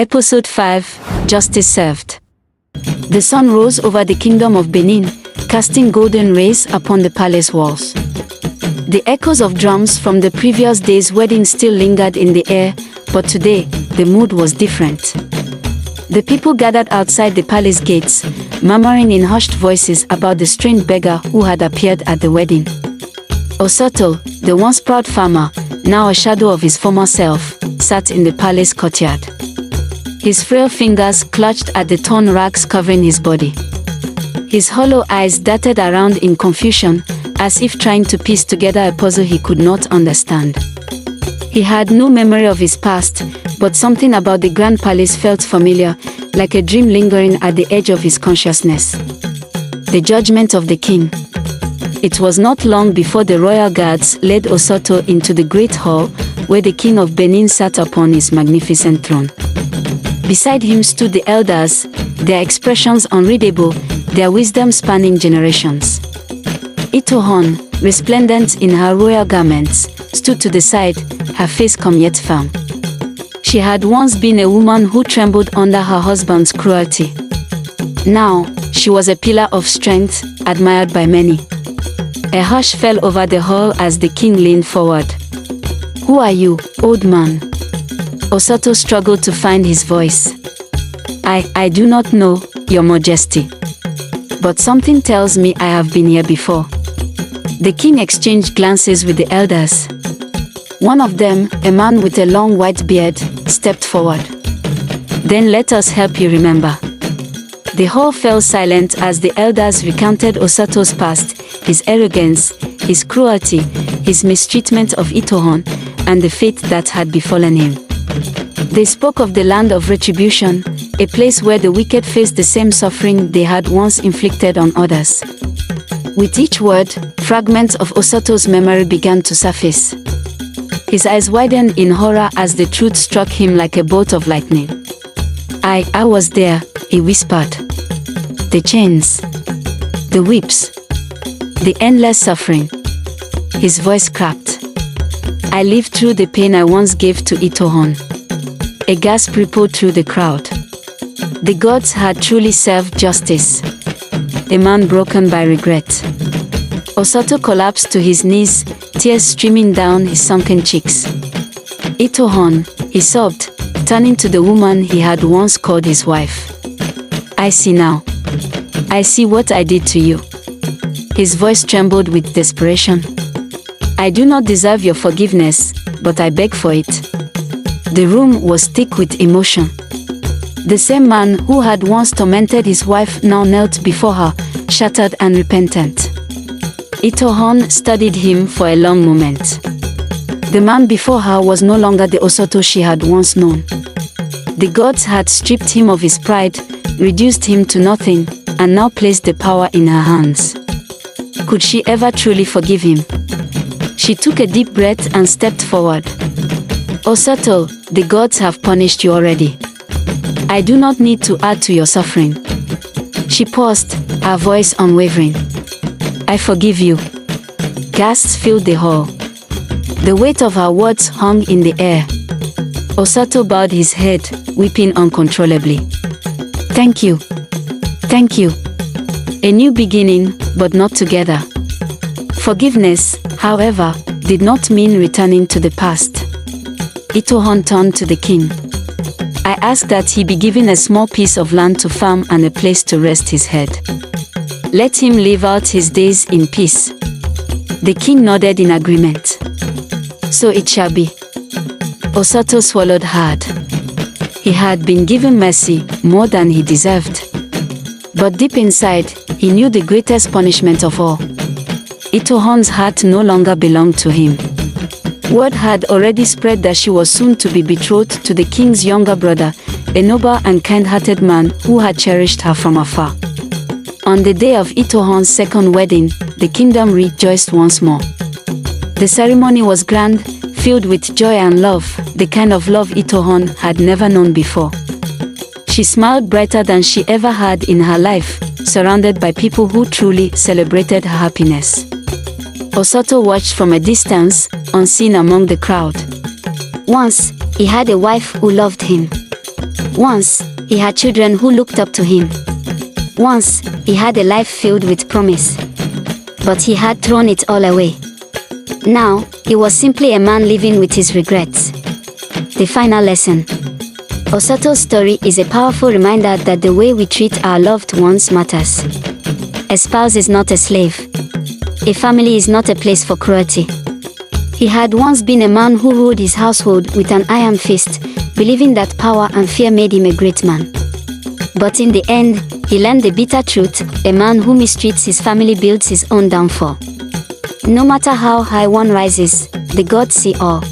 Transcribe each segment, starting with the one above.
Episode 5, Justice Served. The sun rose over the kingdom of Benin, casting golden rays upon the palace walls. The echoes of drums from the previous day's wedding still lingered in the air, but today, the mood was different. The people gathered outside the palace gates, murmuring in hushed voices about the strange beggar who had appeared at the wedding. Osato, the once proud farmer, now a shadow of his former self, sat in the palace courtyard. His frail fingers clutched at the torn rags covering his body. His hollow eyes darted around in confusion, as if trying to piece together a puzzle he could not understand. He had no memory of his past, but something about the grand palace felt familiar, like a dream lingering at the edge of his consciousness. The judgment of the king. It was not long before the royal guards led Osato into the great hall, where the king of Benin sat upon his magnificent throne. Beside him stood the elders, their expressions unreadable, their wisdom spanning generations. Itohon, resplendent in her royal garments, stood to the side, her face calm yet firm. She had once been a woman who trembled under her husband's cruelty. Now, she was a pillar of strength, admired by many. A hush fell over the hall as the king leaned forward. "Who are you, old man?" Osato struggled to find his voice. I do not know, Your Majesty. But something tells me I have been here before." The king exchanged glances with the elders. One of them, a man with a long white beard, stepped forward. "Then let us help you remember." The hall fell silent as the elders recounted Osato's past, his arrogance, his cruelty, his mistreatment of Itohon, and the fate that had befallen him. They spoke of the land of retribution, a place where the wicked faced the same suffering they had once inflicted on others. With each word, fragments of Osato's memory began to surface. His eyes widened in horror as the truth struck him like a bolt of lightning. I was there," he whispered. "The chains, the whips, the endless suffering." His voice cracked. "I lived through the pain I once gave to Itohon." A gasp rippled through the crowd. The gods had truly served justice. A man broken by regret. Osato collapsed to his knees, tears streaming down his sunken cheeks. "Itohon," he sobbed, turning to the woman he had once called his wife. "I see now. I see what I did to you." His voice trembled with desperation. "I do not deserve your forgiveness, but I beg for it." The room was thick with emotion. The same man who had once tormented his wife now knelt before her, shattered and repentant. Itohon studied him for a long moment. The man before her was no longer the Osato she had once known. The gods had stripped him of his pride, reduced him to nothing, and now placed the power in her hands. Could she ever truly forgive him? She took a deep breath and stepped forward. "Osato, the gods have punished you already. I do not need to add to your suffering." She paused, her voice unwavering. "I forgive you." Gasps filled the hall. The weight of her words hung in the air. Osato bowed his head, weeping uncontrollably. "Thank you. Thank you." A new beginning, but not together. Forgiveness, however, did not mean returning to the past. Itohon turned to the king. "I ask that he be given a small piece of land to farm and a place to rest his head. Let him live out his days in peace." The king nodded in agreement. "So it shall be." Osato swallowed hard. He had been given mercy, more than he deserved. But deep inside, he knew the greatest punishment of all. Itohon's heart no longer belonged to him. Word had already spread that she was soon to be betrothed to the king's younger brother, a noble and kind-hearted man who had cherished her from afar. On the day of Itohon's second wedding, the kingdom rejoiced once more. The ceremony was grand, filled with joy and love, the kind of love Itohon had never known before. She smiled brighter than she ever had in her life, surrounded by people who truly celebrated her happiness. Osato watched from a distance, unseen among the crowd. Once, he had a wife who loved him. Once, he had children who looked up to him. Once, he had a life filled with promise. But he had thrown it all away. Now, he was simply a man living with his regrets. The final lesson. Osato's story is a powerful reminder that the way we treat our loved ones matters. A spouse is not a slave. A family is not a place for cruelty. He had once been a man who ruled his household with an iron fist, believing that power and fear made him a great man. But in the end, he learned the bitter truth: a man who mistreats his family builds his own downfall. No matter how high one rises, the gods see all.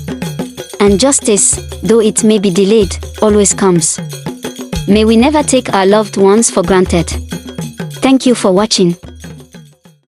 And justice, though it may be delayed, always comes. May we never take our loved ones for granted. Thank you for watching.